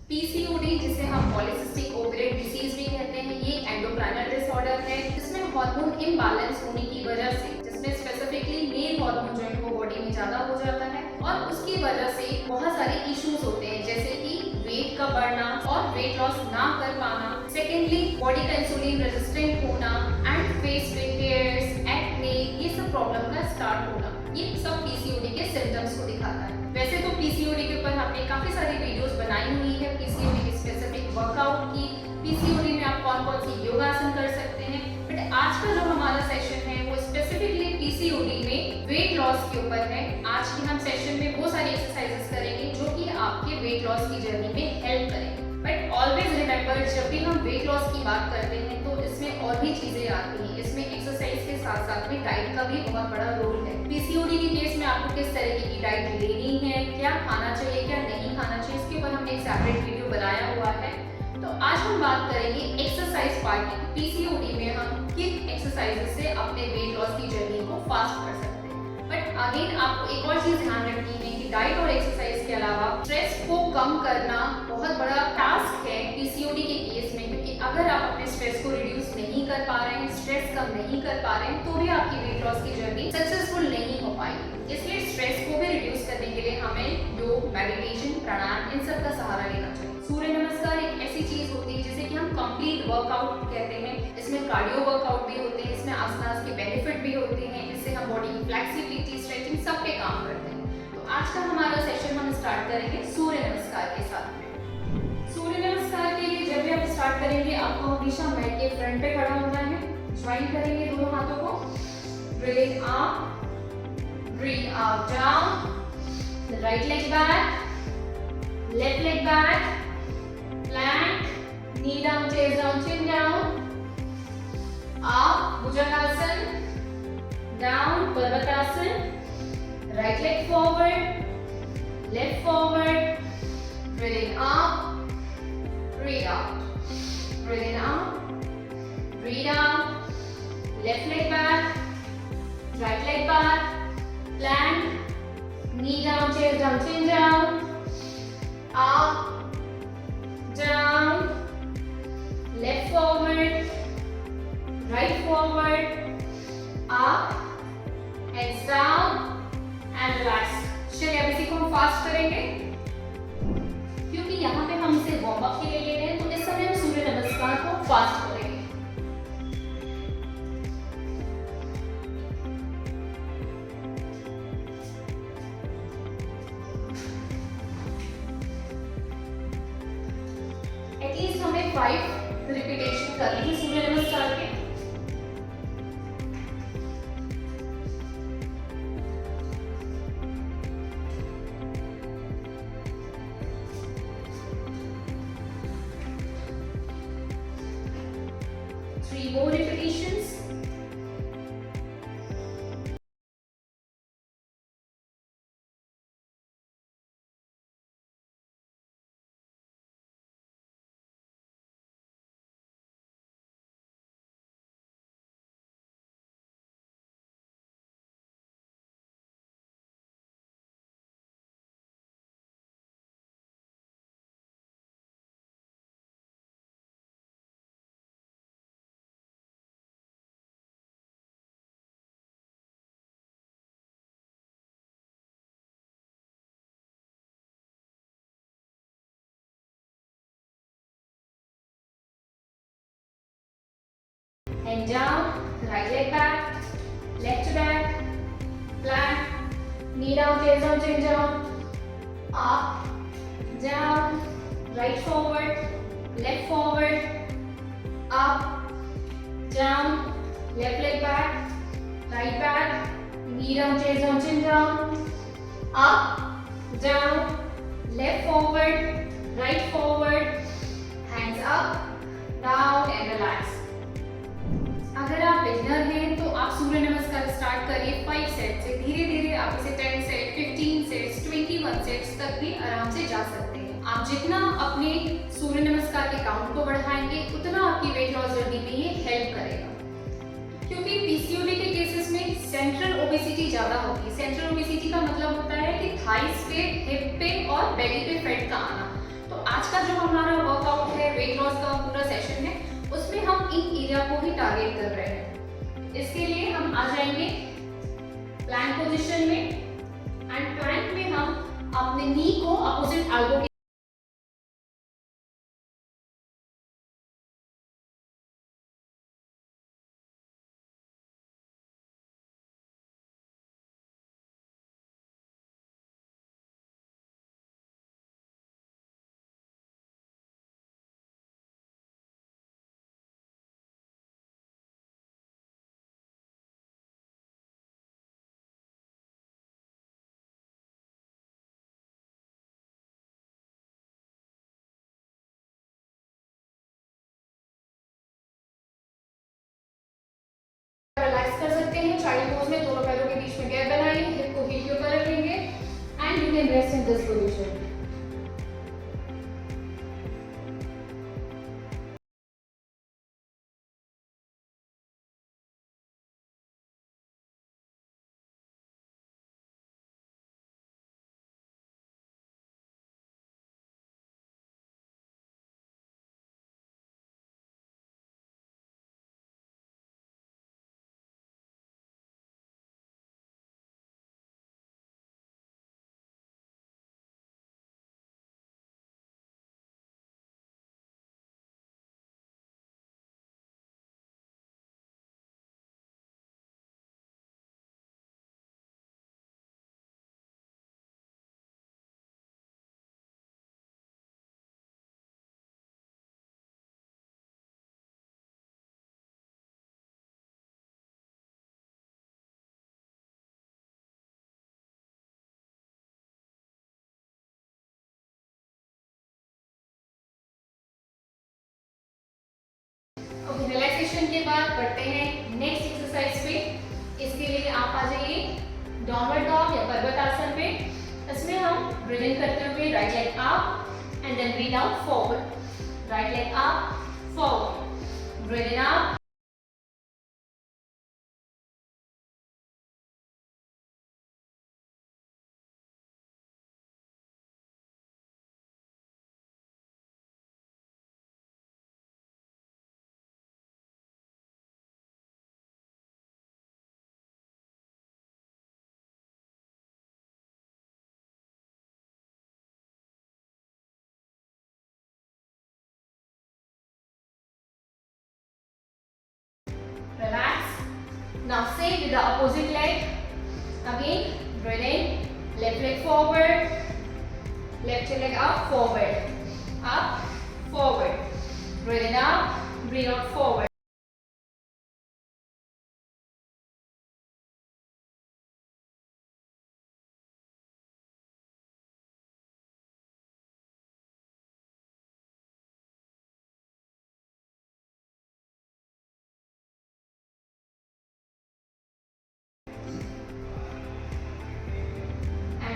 PCOD जिसे हम polycystic ovarian disease भी कहते हैं, ये एंडोक्राइनल डिसऑर्डर है जिसमें हार्मोन इम्बैलेंस होने की वजह से, जिसमें स्पेसिफिकली मेल हार्मोन जो है वो बॉडी में ज्यादा हो जाता है और उसकी वजह से बहुत सारे इश्यूज होते हैं जैसे कि वेट का बढ़ना और वेट लॉस ना कर पाना, सेकेंडली बॉडी का इंसुलिन रेजिस्टेंट होना एंड फेस पिंपल्स, एक्ने, ये सब प्रॉब्लम का स्टार्ट होना, ये सब पीसीओडी के सिम्टम्स को दिखाता है। वैसे तो पीसीओडी के ऊपर हमने काफी सारी वीडियोस बनाई हुई है, पीसीओडी की स्पेसिफिक वर्कआउट की, पीसीओडी में आप कौन कौन सी योगासन कर सकते हैं, बट आज का जो हमारा सेशन है वो स्पेसिफिकली पीसीओडी में वेट लॉस के ऊपर है। आज की हम सेशन में वो सारी एक्सरसाइजेस करेंगे जो कि आपके वेट लॉस की जर्नी में हेल्प करेंगे। बट ऑलवेज रिमेंबर, जब भी हम वेट लॉस की बात करते हैं तो इसमें और भी चीजें आती हैं, इसमें एक्सरसाइज के साथ साथ में डाइट का भी बहुत बड़ा रोल है। पीसीओडी के केस में आपको किस तरीके की डाइट लेनी है, क्या खाना चाहिए, क्या नहीं खाना चाहिए, इसके ऊपर हमने एक सेपरेट वीडियो बनाया हुआ है। तो आज हम बात करेंगे एक्सरसाइज पार्ट की, पीसीओडी में हम किन एक्सरसाइजेस से अपने वेट लॉस की जर्नी को फास्ट कर सकते हैं। बट अगेन आपको एक और चीज ध्यान रखनी है कि डाइट और एक्सरसाइज के अलावा स्ट्रेस को कम करना बहुत बड़ा टास्क है पीसीओडी के केस में, क्योंकि अगर आप अपने स्ट्रेस को रिड्यूस नहीं कर पा रहे हैं, स्ट्रेस कम नहीं कर पा रहे हैं, तो भी आपकी वेट लॉस की जर्नी सक्सेसफुल नहीं हो पाएगी। इसलिए स्ट्रेस को भी रिड्यूस करने के लिए हमें योग, मेडिटेशन, प्राणायाम, इन सब का सहारा लेना चाहिए। सूर्य नमस्कार एक ऐसी चीज होती है जिसे कि हम कंप्लीट वर्कआउट कहते हैं, इसमें कार्डियो वर्कआउट भी होते हैं, इसमें आसनास के बेनिफिट भी होते हैं, इससे हम बॉडी की फ्लेक्सिबिलिटी, स्ट्रेचिंग सब पे काम करते हैं। तो आज का हमारा सेशन हम स्टार्ट करेंगे सूर्य नमस्कार के साथ में। सूर्य नमस्कार के लिए जब भी आप स्टार्ट करेंगे आपको हमेशा मैट के फ्रंट पे खड़ा होना है, ज्वाइन करेंगे दोनों हाथों को, breathe up, breathe out, down, right leg back, left leg back, plank, knee down, chest down, chin down, up, Bhujangasana, down, Parvatasana, right leg forward, left forward, breathing up, breathe out, breathing up, breathe out, left leg back, right leg back, plank, knee down, chest down, chin down, up, down, left forward, right forward, up, hands down and relax। चलिए अब इसी को हम fast करेंगे क्योंकि यहाँ पे हम इसे वार्म अप के लिए ले रहे हैं, तो इस समय हम सूर्य नमस्कार को फास्ट करेंगे। एटलीस्ट हमें 5 रिपीटेशन करनी है सूर्य नमस्कार के। Three more repetitions. And down, right leg back, left to back, plank, knee down, chest down, chin down, up, down, right forward, left forward, up, down, left leg back, right back, knee down, chest down, chin down, up, down, left forward, right forward, hands up, down and relax। अगर आप beginner हैं तो आप सूर्य नमस्कार start करिए 5 set से, धीरे धीरे आप इसे 10 सेट, 15 सेट्स, 21 सेट्स तक भी आराम से जा सकते हैं। आप जितना अपने सूर्य नमस्कार के काउंट को बढ़ाएंगे उतना आपकी वेट लॉस जर्नी में ये हेल्प करेगा, क्योंकि पीसीओडी के केसेस में सेंट्रल ओबेसिटी ज्यादा होती है। सेंट्रल ओबेसिटी का मतलब होता है कि थाइस पे, हिप पे और बेली पे फैट का आना। तो आज का जो हमारा वर्कआउट है, वेट लॉस का पूरा सेशन है, उसमें हम इन एरिया को ही टारगेट कर रहे हैं। इसके लिए हम आ जाएंगे प्लैंक पोजीशन में एंड प्लैंक में हम अपने नी को अपोजिट एल्बो के रिलैक्स कर सकते हैं। चाइल्ड पोज में दोनों पैरों के बीच में गैप बनाइए, हिप को हील के ऊपर रखेंगे and you can rest in this position. Relaxation के बाद बढ़ते हैं नेक्स्ट एक्सरसाइज पे। इसके लिए आप आ जाइए डाउनवर्ड डॉग या पर्वतासन पे। इसमें हम ब्रीथ इन करते हुए right leg up and then breathe out forward, right leg up forward, breathe in up relax. Now same with the opposite leg. Again, breathe in, left leg forward, left leg up, forward. Breathe in up, breathe out forward.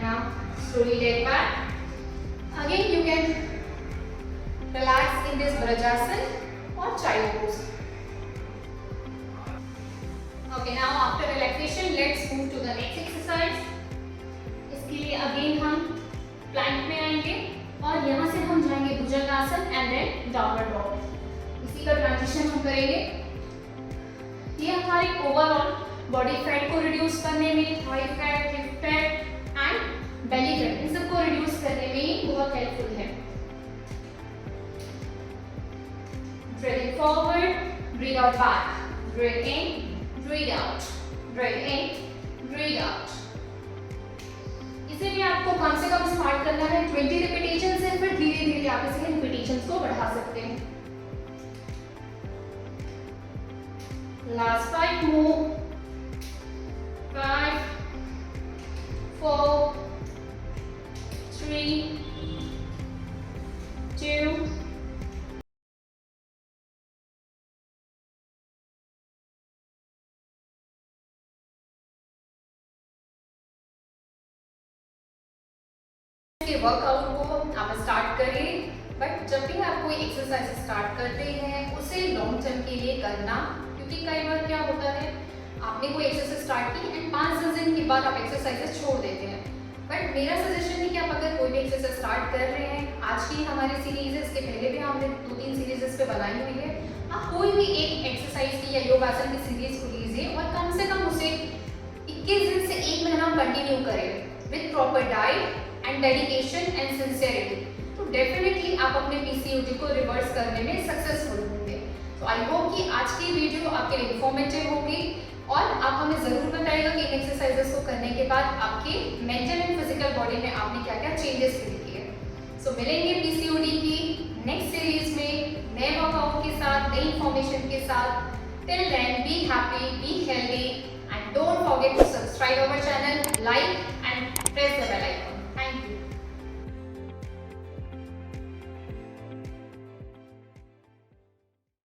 Now slowly leg back. Again you can relax in this Vrajasana or child pose. Okay, now after relaxation let's move to the next exercise. इसके लिए again हम plank में आएंगे और यहाँ से हम जाएंगे भुजंगासन and then downward dog। इसी का ट्रांजिशन हम करेंगे। ये हमारी ओवरऑल बॉडी फैट को रिड्यूस करने में, thigh fat, hip fat and belly fat, इन सबको रिड्यूस करने में ही बहुत हेल्पफुल है। Breathe in forward, breathe out back, breathe in, breathe out, breathe in, breathe out। इसे भी आपको कम से कम स्टार्ट करना है 20 रिपीटेशन से, फिर धीरे धीरे आप इसे रिपीटेशंस को बढ़ा सकते हैं। Last 5 more, 5, 4, 3, 2, वर्कआउट को आप स्टार्ट करिए, बट जब भी आप कोई एक्सरसाइज स्टार्ट करते हैं उसे लॉन्ग टर्म के लिए करना, क्योंकि कई बार क्या होता है आपने कोई एक्सरसाइज स्टार्ट की एंड 5-10 दिन के बाद आप एक्सरसाइजेस छोड़ देते हैं, बट मेरा सजेशन है कि आप अगर कोई भी एक्सरसाइज स्टार्ट कर रहे हैं, आज की हमारी सीरीज है, इसके पहले भी हमने 2-3 सीरीज इस पे बनाई हुई है, आप कोई भी एक एक्सरसाइज की या योगासन की सीरीज को लीजिए और कम से कम उसे 21 दिन से 1 महीना कंटिन्यू करें with proper diet and dedication and sincerity. तो डेफिनेटली आप अपने पीसीओडी को रिवर्स करने में सक्सेसफुल होंगे। तो आई होप कि आज की वीडियो आपके लिए इन्फॉर्मेटिव होगी और आप हमें ज़रूर बताइएगा कि इन एक्सरसाइजेस को करने के बाद आपके मेंटल एंड फिजिकल बॉडी में आपने क्या क्या चेंजेस फील किए। सो मिलेंगे पीसीओडी की नेक्स्ट सीरीज में नए वर्कआउट के साथ, नई इन्फॉर्मेशन के साथ। Till then be happy, be healthy and don't forget to subscribe our channel, like